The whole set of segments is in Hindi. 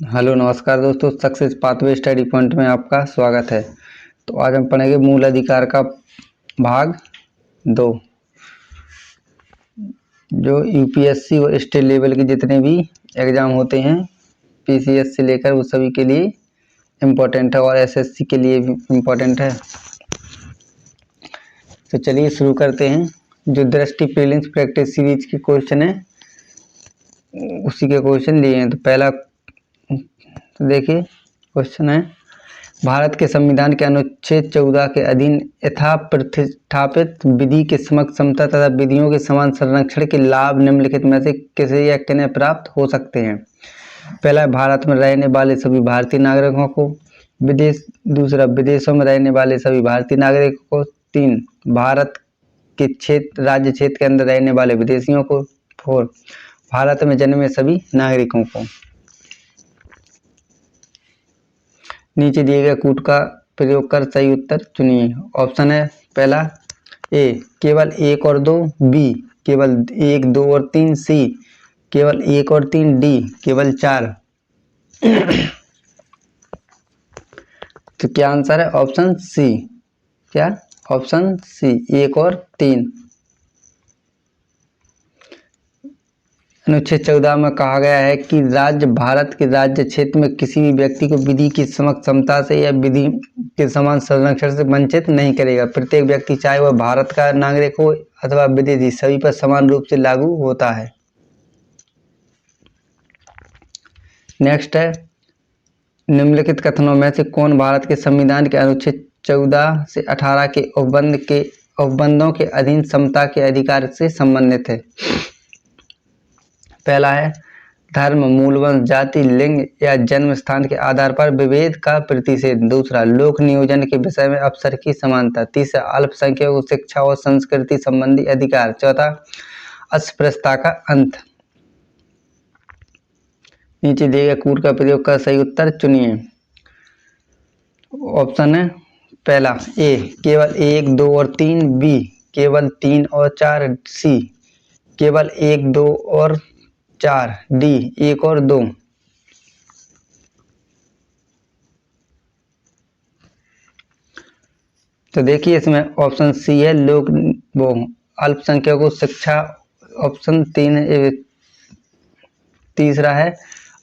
हेलो नमस्कार दोस्तों, सक्सेस पाथवे स्टडी पॉइंट में आपका स्वागत है। तो आज हम पढ़ेंगे मूल अधिकार का भाग 2। जो यूपीएससी और स्टेट लेवल के जितने भी एग्ज़ाम होते हैं पीसीएस से लेकर वो सभी के लिए इम्पोर्टेंट है और एसएससी के लिए भी इम्पोर्टेंट है। तो चलिए शुरू करते हैं। जो दृष्टि प्रीलिम्स प्रैक्टिस सीरीज के क्वेश्चन है उसी के क्वेश्चन लिए हैं। तो पहला देखिए क्वेश्चन है, भारत के संविधान के अनुच्छेद 14 के अधीन यथा प्रतिष्ठापित विधि के समक्ष समता तथा विधियों के समान संरक्षण के लाभ निम्नलिखित में से किसे या किन्हें प्राप्त हो सकते हैं। पहला, भारत में रहने वाले सभी भारतीय नागरिकों को। दूसरा, विदेशों में रहने वाले सभी भारतीय नागरिकों को। 3, भारत के राज्य क्षेत्र के अंदर रहने वाले विदेशियों को। 4, भारत में जन्मे सभी नागरिकों को। नीचे दिए गए कूट का प्रयोग कर सही उत्तर चुनिए। ऑप्शन है पहला ए केवल 1 और 2, बी केवल 1, 2 और 3, सी केवल 1 और 3, डी केवल 4। तो क्या आंसर है? Option C. क्या? ऑप्शन सी 1 और 3। अनुच्छेद 14 में कहा गया है कि भारत के राज्य क्षेत्र में किसी भी व्यक्ति को विधि की समक्ष समता से या विधि के समान संरक्षण से वंचित नहीं करेगा। प्रत्येक व्यक्ति चाहे वह भारत का नागरिक हो अथवा विदेशी सभी पर समान रूप से लागू होता है। नेक्स्ट है, निम्नलिखित कथनों में से कौन भारत के संविधान के अनुच्छेद 14 से 18 के उपबंधों के अधीन समता के अधिकार से संबंधित है। पहला है धर्म, मूलवंश, जाति, लिंग या जन्म स्थान के आधार पर विभेद का प्रतिषेध। दूसरा, लोक नियोजन के विषय में अवसर की समानता। तीसरा, अल्पसंख्यकों को शिक्षा और संस्कृति संबंधी अधिकार। चौथा, अस्पृश्यता का अंत। नीचे दिए गए कूट का प्रयोग कर सही उत्तर चुनिए। ऑप्शन है पहला ए केवल 1, 2 और 3, बी केवल 3 और 4, सी केवल 1, 2 और 4, डी 1 और 2। तो देखिए इसमें ऑप्शन सी है लोग वो अल्पसंख्यकों को शिक्षा। ऑप्शन 3 तीसरा है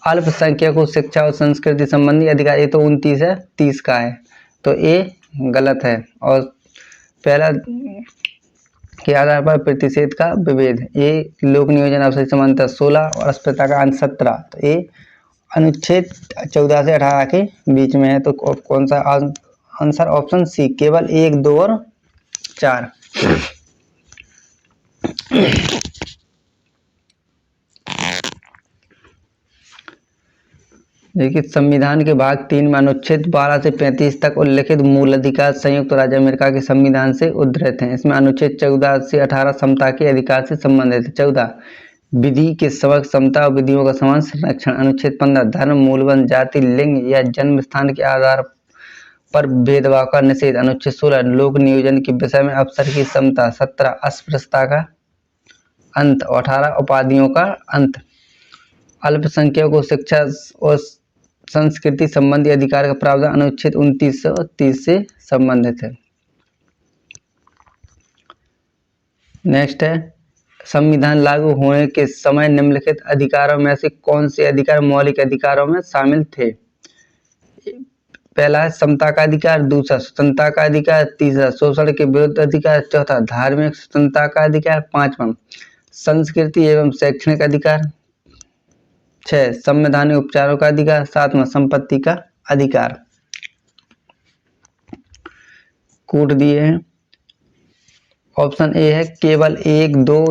अल्पसंख्यकों को शिक्षा और संस्कृति संबंधी अधिकार। ये तो 29 है, 30 का है, तो ये गलत है। और पहला के आधार पर प्रतिषेध का विभेद, ये लोक नियोजन अवसर समानता 16 और अस्पृश्यता का अंत 17। तो ये अनुच्छेद 14 से 18 के बीच में है। तो कौन सा आंसर? ऑप्शन सी केवल 1, 2 और 4। देखिए संविधान के भाग 3 में अनुच्छेद 12 से 35 तक उल्लिखित मूल अधिकार संयुक्त राज्य अमेरिका के संविधान से उद्धृत हैं। इसमें अनुच्छेद 14 से 18 समता के अधिकार से संबंधित है। 14, विधि के समक्ष समता और विधियों का समान संरक्षण। अनुच्छेद 15, धर्म, मूलवंश, जाति, लिंग या जन्म स्थान के आधार पर भेदभाव का निषेध। अनुच्छेद 16, लोक नियोजन के विषय में अवसर की समता। 17, अस्पृश्यता का अंत। 18, उपाधियों का अंत। अल्पसंख्यकों को शिक्षा और संस्कृति संबंधी अधिकार का प्रावधान अनुच्छेद 2930 से संबंधित है। नेक्स्ट है, संविधान लागू होने के समय निम्नलिखित अधिकारों में से कौन से अधिकार मौलिक अधिकारों में शामिल थे? पहला है समता का अधिकार। दूसरा, स्वतंत्रता का अधिकार। तीसरा, शोषण के विरुद्ध अधिकार। चौथा, धार्मिक स्वतंत्रता का अधिकार। पांचवा, संस्कृति एवं शैक्षणिक अधिकार। 6, संवैधानिक उपचारों का अधिकार। 7वां, संपत्ति का अधिकार। कूट दिए हैं। ऑप्शन ए है केवल 1, 2,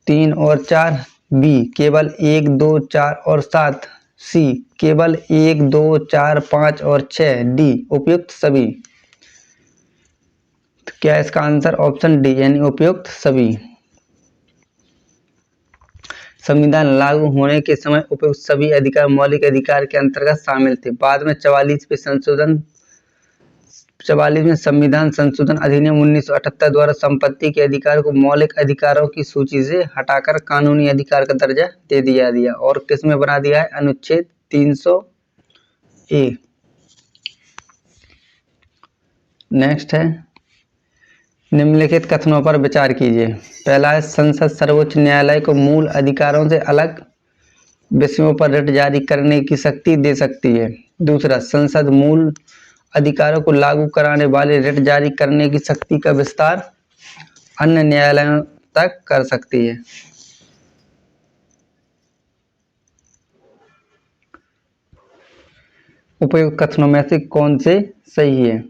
3 और 4, बी केवल 1, 2, 4 और 7, सी केवल 1, 2, 4, 5 और 6, डी उपयुक्त सभी। तो क्या इसका आंसर? ऑप्शन डी यानी उपयुक्त सभी। संविधान लागू होने के समय उपयुक्त सभी अधिकार मौलिक अधिकार के अंतर्गत शामिल थे। बाद में 44 में संविधान संशोधन अधिनियम 1978 द्वारा संपत्ति के अधिकार को मौलिक अधिकारों की सूची से हटाकर कानूनी अधिकार का दर्जा दे दिया और किस में बना दिया है? अनुच्छेद 300 ए। नेक्स्ट है, निम्नलिखित कथनों पर विचार कीजिए। पहला है, संसद सर्वोच्च न्यायालय को मूल अधिकारों से अलग विषयों पर रिट जारी करने की शक्ति दे सकती है। दूसरा, संसद मूल अधिकारों को लागू कराने वाले रिट जारी करने की शक्ति का विस्तार अन्य न्यायालयों तक कर सकती है। उपयुक्त कथनों में से कौन से सही है?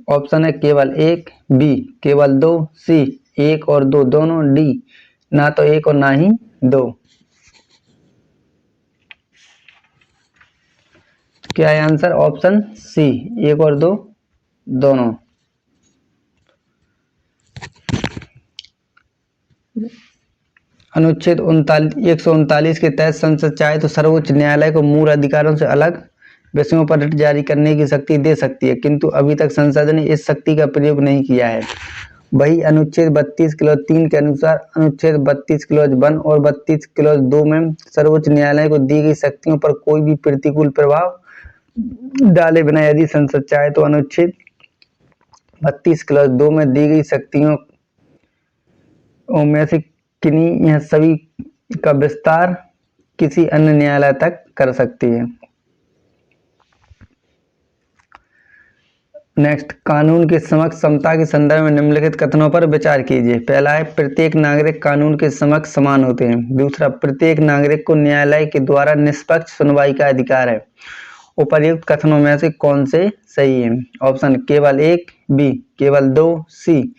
ऑप्शन है केवल एक, बी केवल दो, सी एक और दो दोनों, डी ना तो एक और ना ही दो। क्या है आंसर? ऑप्शन सी, एक और दो दोनों। अनुच्छेद 139 के तहत संसद चाहे तो सर्वोच्च न्यायालय को मूल अधिकारों से अलग विषयों पर रिट जारी करने की शक्ति दे सकती है, किंतु अभी तक संसद ने इस शक्ति का प्रयोग नहीं किया है। वही अनुच्छेद 32 क्लॉज 3 के अनुसार अनुच्छेद 32 क्लॉज 1 और 32 क्लॉज 2 में सर्वोच्च न्यायालय को दी गई शक्तियों पर कोई भी प्रतिकूल प्रभाव डाले बिना यदि संसद चाहे तो अनुच्छेद 32 क्लॉज 2 में दी गई शक्तियों में से किन्हीं यह सभी का विस्तार किसी अन्य न्यायालय तक कर सकती है। नेक्स्ट, कानून के समक्ष समता के संदर्भ में निम्नलिखित कथनों पर विचार कीजिए। पहला है, प्रत्येक नागरिक कानून के समक्ष समान होते हैं। दूसरा, प्रत्येक नागरिक को न्यायालय के द्वारा निष्पक्ष सुनवाई का अधिकार है। उपर्युक्त कथनों में से कौन से सही है? ऑप्शन केवल एक, बी केवल दो, सी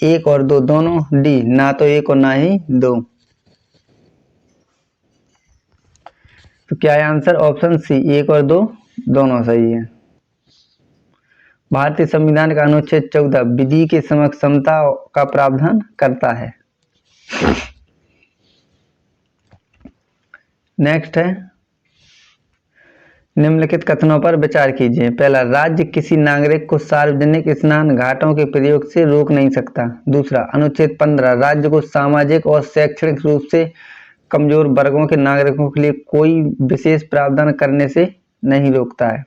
एक और दो दोनों, डी ना तो एक और ना ही दो। तो क्या है आंसर? ऑप्शन सी, एक और दो दोनों सही है। भारतीय संविधान का अनुच्छेद 14 विधि के समक्ष समता का प्रावधान करता है। नेक्स्ट है, निम्नलिखित कथनों पर विचार कीजिए। पहला, राज्य किसी नागरिक को सार्वजनिक स्नान घाटों के प्रयोग से रोक नहीं सकता। दूसरा, अनुच्छेद 15 राज्य को सामाजिक और शैक्षणिक रूप से कमजोर वर्गों के नागरिकों के लिए कोई विशेष प्रावधान करने से नहीं रोकता है।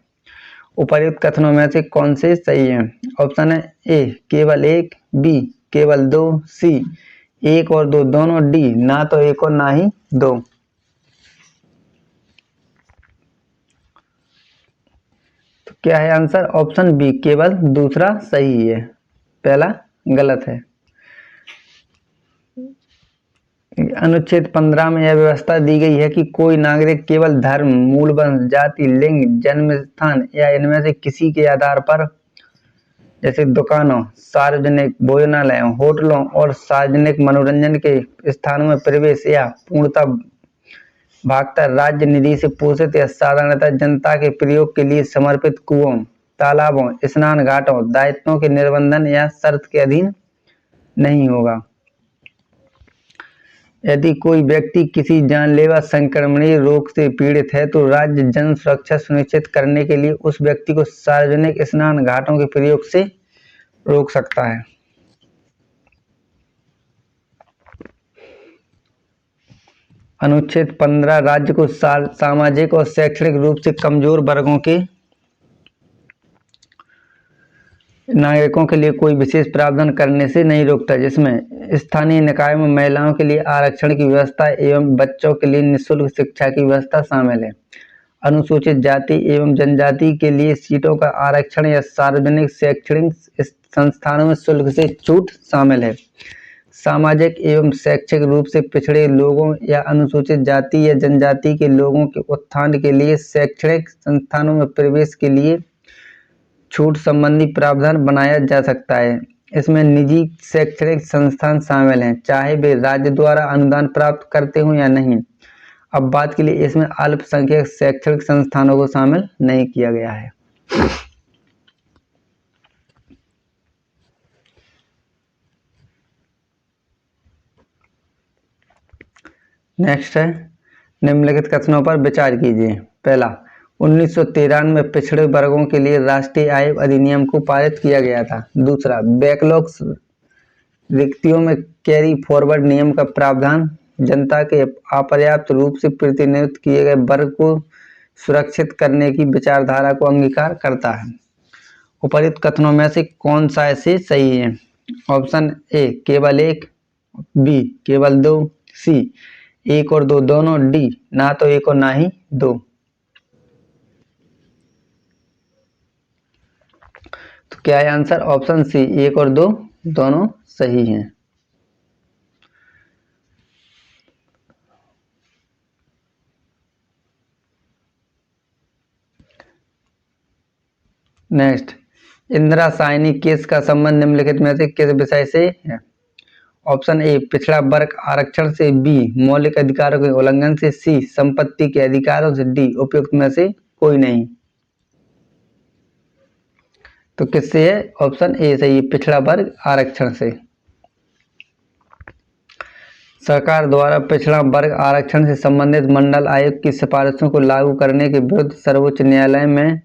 उपर्युक्त कथनों में से कौन से सही है? ऑप्शन है ए केवल एक, बी केवल दो, सी एक और दो दोनों, डी ना तो एक और ना ही दो। तो क्या है आंसर? ऑप्शन बी केवल दूसरा सही है, पहला गलत है। अनुच्छेद 15 में यह व्यवस्था दी गई है कि कोई नागरिक केवल धर्म, मूल वंश, जाति, लिंग, जन्म स्थान या इनमें से किसी के आधार पर जैसे दुकानों, सार्वजनिक भोजनालयों, होटलों और सार्वजनिक मनोरंजन के स्थानों में प्रवेश या पूर्णतः भागता राज्य निधि से पोषित या साधारणतः जनता के प्रयोग के लिए समर्पित कुओं, तालाबों, स्नान घाटों, दायित्वों के निर्बंधन या शर्त के अधीन नहीं होगा। यदि कोई व्यक्ति किसी जानलेवा संक्रमणीय रोग से पीड़ित है तो राज्य जन सुरक्षा सुनिश्चित करने के लिए उस व्यक्ति को सार्वजनिक स्नान घाटों के प्रयोग से रोक सकता है। अनुच्छेद 15 राज्य को सामाजिक और शैक्षणिक रूप से कमजोर वर्गों के नागरिकों के लिए कोई विशेष प्रावधान करने से नहीं रोकता, जिसमें स्थानीय निकाय में महिलाओं के लिए आरक्षण की व्यवस्था एवं बच्चों के लिए निःशुल्क शिक्षा की व्यवस्था शामिल है। अनुसूचित जाति एवं जनजाति के लिए सीटों का आरक्षण या सार्वजनिक शैक्षणिक संस्थानों में शुल्क से छूट शामिल है। सामाजिक एवं शैक्षिक रूप से पिछड़े लोगों या अनुसूचित जाति या जनजाति के लोगों के उत्थान के लिए शैक्षणिक संस्थानों में प्रवेश के लिए छूट संबंधी प्रावधान बनाया जा सकता है। इसमें निजी शैक्षणिक संस्थान शामिल हैं, चाहे वे राज्य द्वारा अनुदान प्राप्त करते हों या नहीं। अब बात के लिए इसमें अल्पसंख्यक शैक्षणिक संस्थानों को शामिल नहीं किया गया है। नेक्स्ट है, निम्नलिखित कथनों पर विचार कीजिए। पहला, 1913 में पिछड़े वर्गों के लिए राष्ट्रीय आय अधिनियम को पारित किया गया था। दूसरा, बैकलॉग रिक्तियों में कैरी फॉरवर्ड नियम का प्रावधान जनता के अपर्याप्त रूप से प्रतिनिधित्व किए गए वर्ग को सुरक्षित करने की विचारधारा को अंगीकार करता है। उपर्युक्त कथनों में से कौन सा ऐसे सही है? ऑप्शन ए केवल एक, बी केवल दो, सी एक और दो दोनों, डी ना तो एक और ना ही दो। तो क्या है आंसर? ऑप्शन सी एक और दो दोनों सही हैं। नेक्स्ट, इंदिरा साहनी केस का संबंध निम्नलिखित में से किस विषय से है? ऑप्शन ए पिछड़ा वर्ग आरक्षण से, बी मौलिक अधिकारों के उल्लंघन से, सी संपत्ति के अधिकारों से, डी उपयुक्त में से कोई नहीं। तो किससे है? ऑप्शन ए सही, पिछड़ा वर्ग आरक्षण से। सरकार द्वारा पिछड़ा वर्ग आरक्षण से संबंधित मंडल आयोग की सिफारिशों को लागू करने के विरुद्ध सर्वोच्च न्यायालय में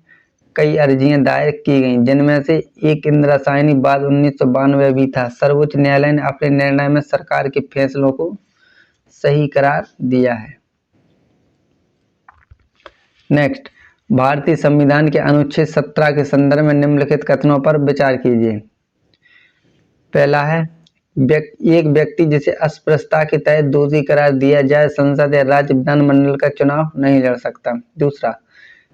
कई अर्जियां दायर की गईं, जिनमें से एक इंदिरा साहनी बाद 1992 भी था। सर्वोच्च न्यायालय ने अपने निर्णय में सरकार के फैसलों को सही करार दिया है। नेक्स्ट, भारतीय संविधान के अनुच्छेद 17 के संदर्भ में निम्नलिखित कथनों पर विचार कीजिए। पहला है, एक व्यक्ति जिसे अस्पृश्यता के तहत दोषी करार दिया जाए संसद या राज्य विधानमंडल का चुनाव नहीं लड़ सकता। दूसरा,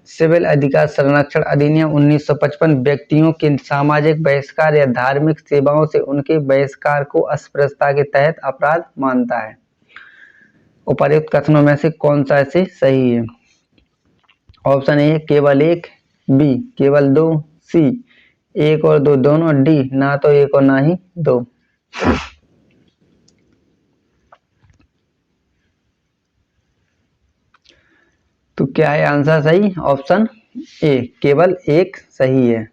सिविल अधिकार संरक्षण अधिनियम 1955 व्यक्तियों के सामाजिक बहिष्कार या धार्मिक सेवाओं से उनके बहिष्कार को अस्पृश्यता के तहत अपराध मानता है। उपर्युक्त कथनों में से कौन सा ऐसे सही है? ऑप्शन ए केवल एक, बी केवल दो, सी एक और दो दोनों, डी ना तो एक और ना ही दो। तो क्या है आंसर सही? ऑप्शन ए केवल एक सही है।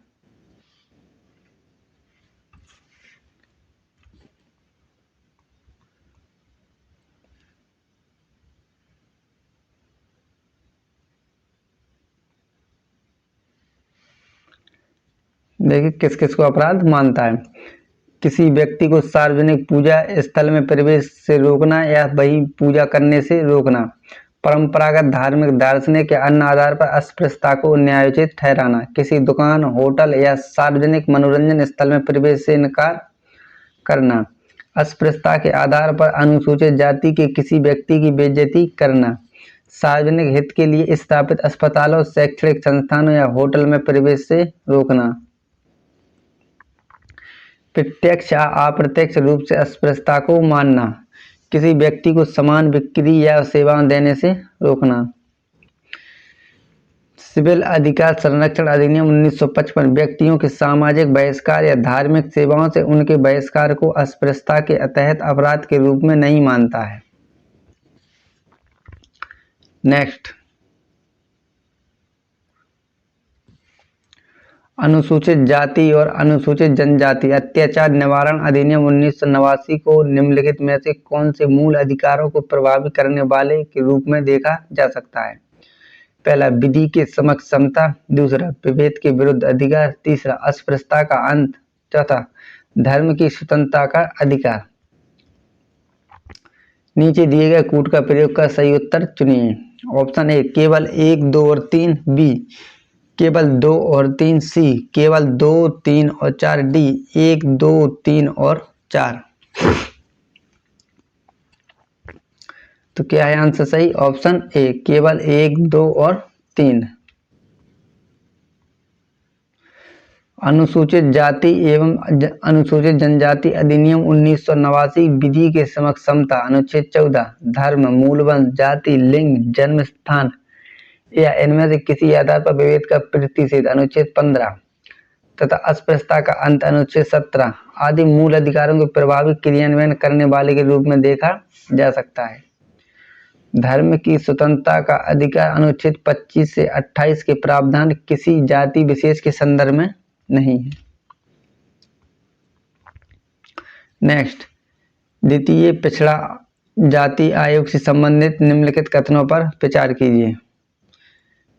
देखिए किस किस को अपराध मानता है। किसी व्यक्ति को सार्वजनिक पूजा स्थल में प्रवेश से रोकना या वही पूजा करने से रोकना, परंपरागत धार्मिक दार्शनिक या अन्य आधार पर अस्पृश्यता को न्यायोचित ठहराना, किसी दुकान होटल या सार्वजनिक मनोरंजन स्थल में प्रवेश से इनकार करना, अस्पृश्यता के आधार पर अनुसूचित जाति के किसी व्यक्ति की बेइज्जती करना, सार्वजनिक हित के लिए स्थापित अस्पतालों, शैक्षणिक संस्थानों या होटल में प्रवेश से रोकना, प्रत्यक्ष या अप्रत्यक्ष रूप से अस्पृश्यता को मानना, किसी व्यक्ति को समान बिक्री या सेवाएं देने से रोकना। सिविल अधिकार संरक्षण अधिनियम 1955 व्यक्तियों के सामाजिक बहिष्कार या धार्मिक सेवाओं से उनके बहिष्कार को अस्पृश्यता के तहत अपराध के रूप में नहीं मानता है। नेक्स्ट, अनुसूचित जाति और अनुसूचित जनजाति अत्याचार निवारण अधिनियम 1989 को निम्नलिखित में से कौन से मूल अधिकारों को प्रभावित करने वाले के रूप में देखा जा सकता है? पहला, विधि के समक्ष समता, दूसरा विभेद के विरुद्ध अधिकार, तीसरा अस्पृश्यता का अंत, चौथा धर्म की स्वतंत्रता का अधिकार। नीचे दिए गए कूट का प्रयोग कर सही उत्तर चुनिए। ऑप्शन ए केवल एक, दो और तीन, बी केवल दो और तीन, सी केवल दो, तीन और चार, डी एक, दो, तीन और चार। तो क्या है आंसर सही? ऑप्शन ए केवल एक, दो और तीन। अनुसूचित जाति एवं अनुसूचित जनजाति अधिनियम 1989 विधि के समक्ष समता, अनुच्छेद 14 धर्म, मूल वंश, जाति, लिंग, जन्म स्थान या इनमें से किसी आधार पर विभेद का प्रतिषेध, अनुच्छेद 15 तथा अस्पृश्यता का अंत, अनुच्छेद 17 आदि मूल अधिकारों के प्रभावी क्रियान्वयन करने वाले के रूप में देखा जा सकता है। धर्म की स्वतंत्रता का अधिकार अनुच्छेद 25 से 28 के प्रावधान किसी जाति विशेष के संदर्भ में नहीं है। नेक्स्ट, द्वितीय पिछड़ा जाति आयोग से संबंधित निम्नलिखित कथनों पर विचार कीजिए।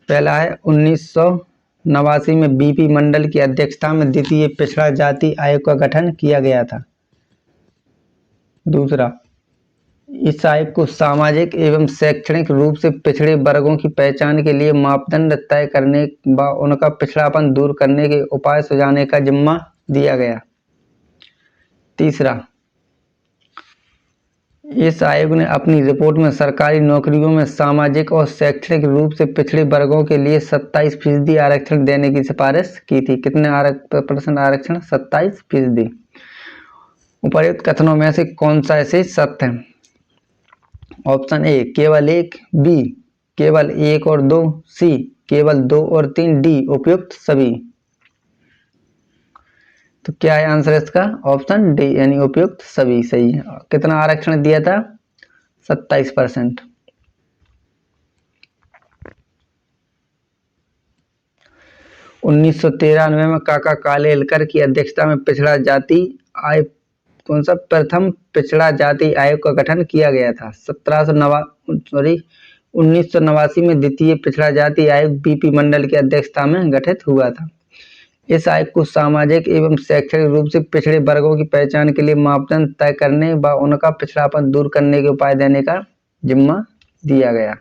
पहला है, 1989 में बीपी मंडल की अध्यक्षता में द्वितीय पिछड़ा जाति आयोग का गठन किया गया था। दूसरा, इस आयोग को सामाजिक एवं शैक्षणिक रूप से पिछड़े वर्गों की पहचान के लिए मापदंड तय करने व उनका पिछड़ापन दूर करने के उपाय सुझाने का जिम्मा दिया गया। तीसरा, इस आयोग ने अपनी रिपोर्ट में सरकारी नौकरियों में सामाजिक और शैक्षणिक रूप से पिछड़े वर्गों के लिए 27% आरक्षण देने की सिफारिश की थी। कितने % आरक्षण? 27%। उपर्युक्त कथनों में से कौन सा ऐसे सत्य है? ऑप्शन ए केवल 1, बी केवल 1 और 2, सी केवल 2 और 3, डी उपयुक्त सभी। तो क्या है आंसर इसका? ऑप्शन डी यानी उपयुक्त सभी सही है। कितना आरक्षण दिया था? 27%। उन्नीस सौ 93 में काका कालेलकर की अध्यक्षता में पिछड़ा जाति आयोग कौन सा प्रथम पिछड़ा जाति आयोग का गठन किया गया था। 1989 में द्वितीय पिछड़ा जाति आयोग बीपी मंडल की अध्यक्षता में गठित हुआ था। इस आयोग को सामाजिक एवं शैक्षणिक रूप से पिछड़े वर्गों की पहचान के लिए मापदंड तय करने व उनका पिछड़ापन दूर करने के उपाय देने का जिम्मा दिया गया।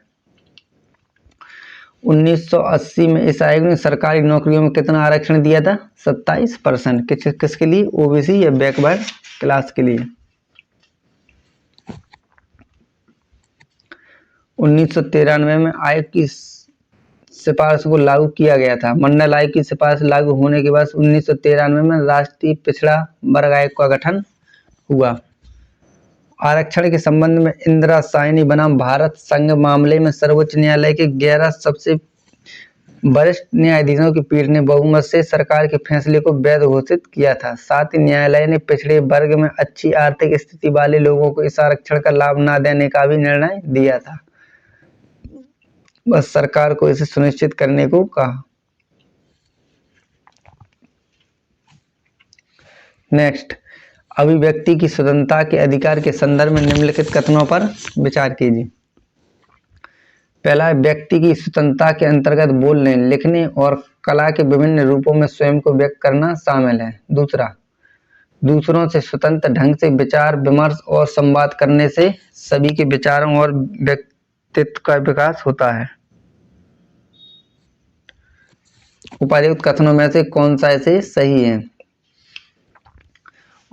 1980 में इस आयोग ने सरकारी नौकरियों में कितना आरक्षण दिया था? 27%। किसके लिए? ओबीसी या बैकवर्ड क्लास के लिए। 1993 में आयोग की सिफारिश को लागू किया गया था। मंडल आयोग की सिफारिश लागू होने के बाद 1993 में राष्ट्रीय पिछड़ा वर्ग आयोग का गठन हुआ। आरक्षण के संबंध में इंदिरा साइनी बनाम भारत संघ मामले में सर्वोच्च न्यायालय के 11 सबसे वरिष्ठ न्यायाधीशों की पीठ ने बहुमत से सरकार के फैसले को वैध घोषित किया था। साथ ही न्यायालय ने पिछड़े वर्ग में अच्छी आर्थिक स्थिति वाले लोगों को इस आरक्षण का लाभ न देने का भी निर्णय दिया था। बस सरकार को इसे सुनिश्चित करने को कहा। नेक्स्ट, अभिव्यक्ति की स्वतंत्रता के अधिकार के संदर्भ में निम्नलिखित कथनों पर विचार कीजिए। पहला, व्यक्ति की स्वतंत्रता के अंतर्गत बोलने, लिखने और कला के विभिन्न रूपों में स्वयं को व्यक्त करना शामिल है। दूसरा, दूसरों से स्वतंत्र ढंग से विचार विमर्श और संवाद करने से सभी के विचारों और व्यक्तित्व का विकास होता है। उपर्युक्त कथनों में से कौन सा ऐसे सही है?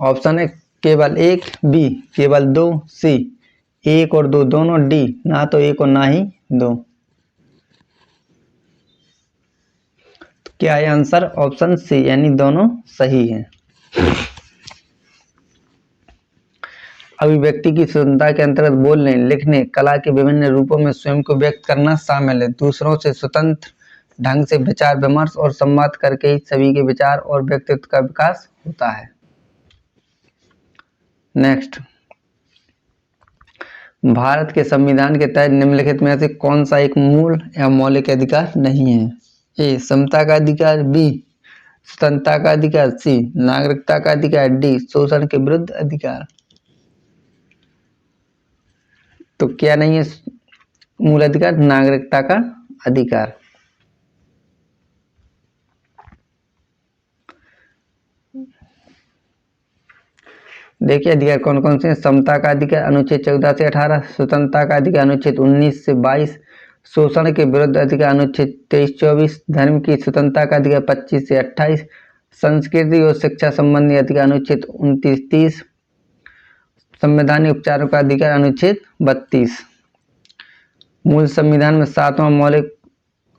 ऑप्शन है केवल 1, बी केवल 2, सी 1 और 2 दोनों, डी ना तो 1 और ना ही 2। तो क्या है आंसर? ऑप्शन सी यानी दोनों सही है। अभिव्यक्ति की स्वतंत्रता के अंतर्गत बोलने, लिखने, कला के विभिन्न रूपों में स्वयं को व्यक्त करना शामिल है। दूसरों से स्वतंत्र ढंग से विचार विमर्श और संवाद करके ही सभी के विचार और व्यक्तित्व का विकास होता है। नेक्स्ट, भारत के संविधान के तहत निम्नलिखित में से कौन सा एक मूल या मौलिक अधिकार नहीं है? ए समता का अधिकार, बी स्वतंत्रता का अधिकार, सी नागरिकता का अधिकार, डी शोषण के विरुद्ध अधिकार। तो क्या नहीं है मूल अधिकार? नागरिकता का अधिकार। देखिए अधिकार कौन कौन से हैं। समता का अधिकार अनुच्छेद 14 से 18, स्वतंत्रता का अधिकार अनुच्छेद 19 से 22, शोषण के विरुद्ध अधिकार अनुच्छेद 23-24, धर्म की स्वतंत्रता का अधिकार 25 से 28, संस्कृति और शिक्षा संबंधी अधिकार अनुच्छेद 29-30, संवैधानिक उपचारों का अधिकार अनुच्छेद 32। मूल संविधान में 7वां मौलिक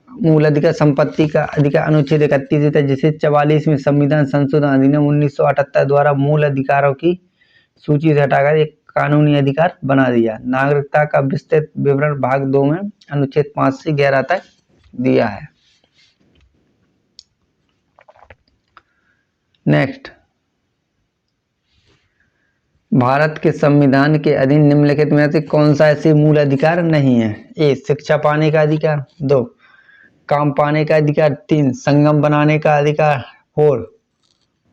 मूल अधिकार संपत्ति का अधिकार अनुच्छेद 31 था, जिसे 44वें संविधान संशोधन अधिनियम 1978 द्वारा मूल अधिकारों की सूची से हटाकर एक कानूनी अधिकार बना दिया। नागरिकता का विस्तृत विवरण भाग 2 में अनुच्छेद 5 से 11 तक दिया है। नेक्स्ट, भारत के संविधान के अधीन निम्नलिखित में से कौन सा ऐसे मूल अधिकार नहीं है? ए शिक्षा पाने का अधिकार, 2 काम पाने का अधिकार, 3 संगम बनाने का अधिकार, 4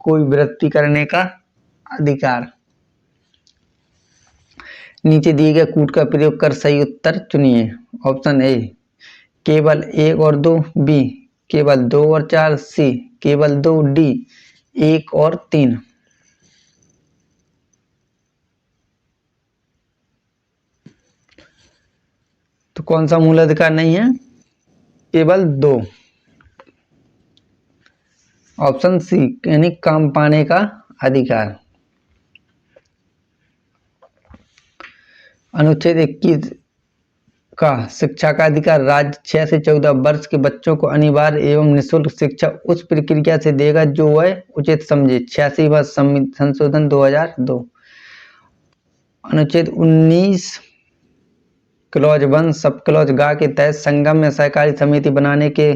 कोई वृत्ति करने का अधिकार। नीचे दिए गए कूट का प्रयोग कर सही उत्तर चुनिए। ऑप्शन ए केवल 1 और 2, बी केवल 2 और 4, सी केवल 2, डी 1 और 3। कौन सा मूल अधिकार नहीं है? केवल 2। ऑप्शन सी यानी काम पाने का अधिकार। अनुच्छेद 21 का शिक्षा का अधिकार राज्य 6 से 14 वर्ष के बच्चों को अनिवार्य एवं निःशुल्क शिक्षा उस प्रक्रिया से देगा जो वह उचित समझे। 86वां संशोधन 2002। अनुच्छेद 19 क्लॉज 1 सब क्लॉज गा के तहत संगम में सहकारी समिति बनाने के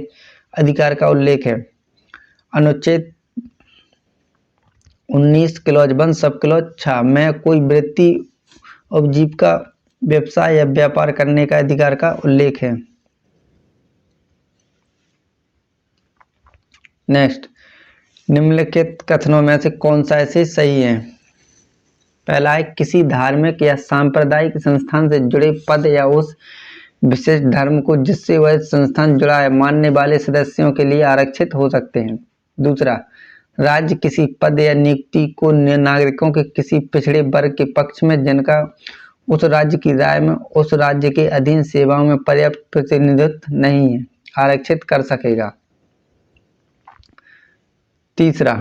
अधिकार का उल्लेख है। अनुच्छेद 19 क्लॉज 1 सब क्लॉज 6 में कोई वृत्ति उपजीविका व्यवसाय या व्यापार करने का अधिकार का उल्लेख है। नेक्स्ट, निम्नलिखित कथनों में से कौन सा ऐसे सही है? पहला है किसी धार्मिक या सांप्रदायिक संस्थान से जुड़े पद या उस विशेष धर्म को जिससे वह संस्थान जुड़ा है मानने वाले सदस्यों के लिए आरक्षित हो सकते हैं। दूसरा, राज्य किसी पद या नियुक्ति को नागरिकों के किसी पिछड़े वर्ग के पक्ष में जिनका उस राज्य की राय में उस राज्य के अधीन सेवाओं में पर्याप्त प्रतिनिधित्व नहीं है आरक्षित कर सकेगा। तीसरा,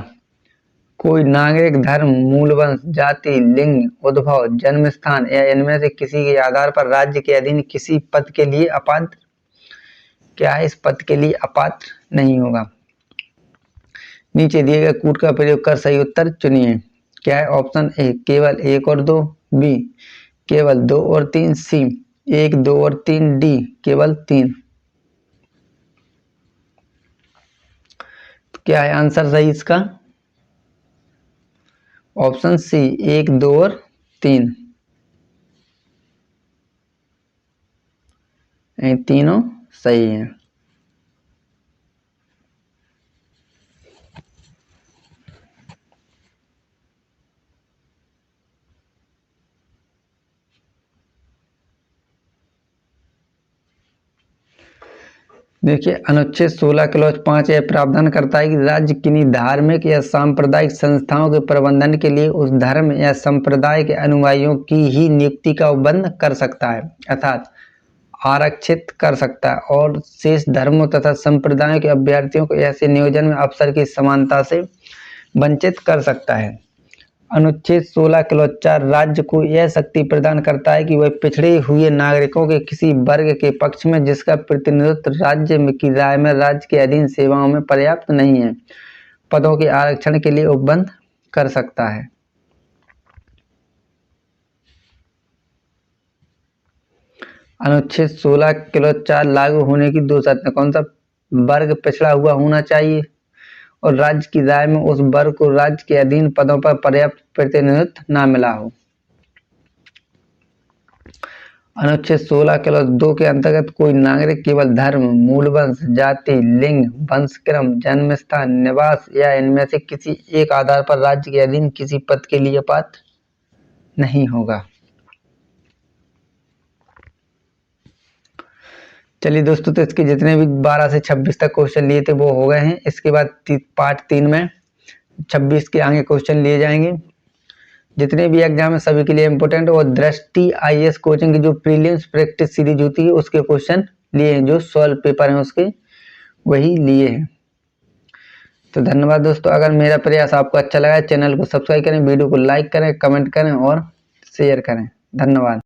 कोई नागरिक धर्म, मूल वंश, जाति, लिंग, उद्भव, जन्म स्थान या इनमें से किसी के आधार पर राज्य के अधीन किसी पद के लिए अपात्र इस पद के लिए अपात्र नहीं होगा। नीचे दिए गए कूट का प्रयोग कर सही उत्तर चुनिए। क्या है? ऑप्शन ए केवल 1 और 2, बी केवल 2 और 3, सी 1, 2 और 3, डी केवल 3। क्या है आंसर सही इसका? ऑप्शन सी 1, 2 और 3, तीनों सही हैं। देखिए, अनुच्छेद 16 क्लॉज 5 यह प्रावधान करता है कि राज्य किन्हीं धार्मिक या सांप्रदायिक संस्थाओं के प्रबंधन के लिए उस धर्म या संप्रदाय के अनुयायियों की ही नियुक्ति का उपबंध कर सकता है अर्थात आरक्षित कर सकता है और शेष धर्मों तथा संप्रदायों के अभ्यर्थियों को ऐसे नियोजन में अवसर की समानता से वंचित कर सकता है। अनुच्छेद 16 क्लॉज 4 राज्य को यह शक्ति प्रदान करता है कि वह पिछड़े हुए नागरिकों के किसी वर्ग के पक्ष में जिसका प्रतिनिधित्व राज्य की राय में राज्य के अधीन सेवाओं में पर्याप्त नहीं है पदों के आरक्षण के लिए उपबंध कर सकता है। अनुच्छेद 16 क्लॉज 4 लागू होने की 2 शर्तें। कौन सा? वर्ग पिछड़ा हुआ होना चाहिए और राज्य की राय में उस वर्ग को राज्य के अधीन पदों पर पर्याप्त प्रतिनिधित्व न मिला हो। अनुच्छेद 16 क्लॉज 2 के अंतर्गत कोई नागरिक केवल धर्म, मूल वंश, जाति, लिंग, वंशक्रम, जन्म स्थान, निवास या इनमें से किसी एक आधार पर राज्य के अधीन किसी पद के लिए पात्र नहीं होगा। चलिए दोस्तों, तो इसके जितने भी 12 से 26 तक क्वेश्चन लिए थे वो हो गए हैं। इसके बाद पार्ट 3 में 26 के आगे क्वेश्चन लिए जाएंगे। जितने भी एग्जाम है सभी के लिए इम्पोर्टेंट और दृष्टि आईएएस कोचिंग की जो प्रीलिम्स प्रैक्टिस सीरीज होती है उसके क्वेश्चन लिए हैं, जो 12 पेपर हैं उसके वही लिए हैं। तो धन्यवाद दोस्तों। अगर मेरा प्रयास आपको अच्छा लगा चैनल को सब्सक्राइब करें, वीडियो को लाइक करें, कमेंट करें और शेयर करें। धन्यवाद।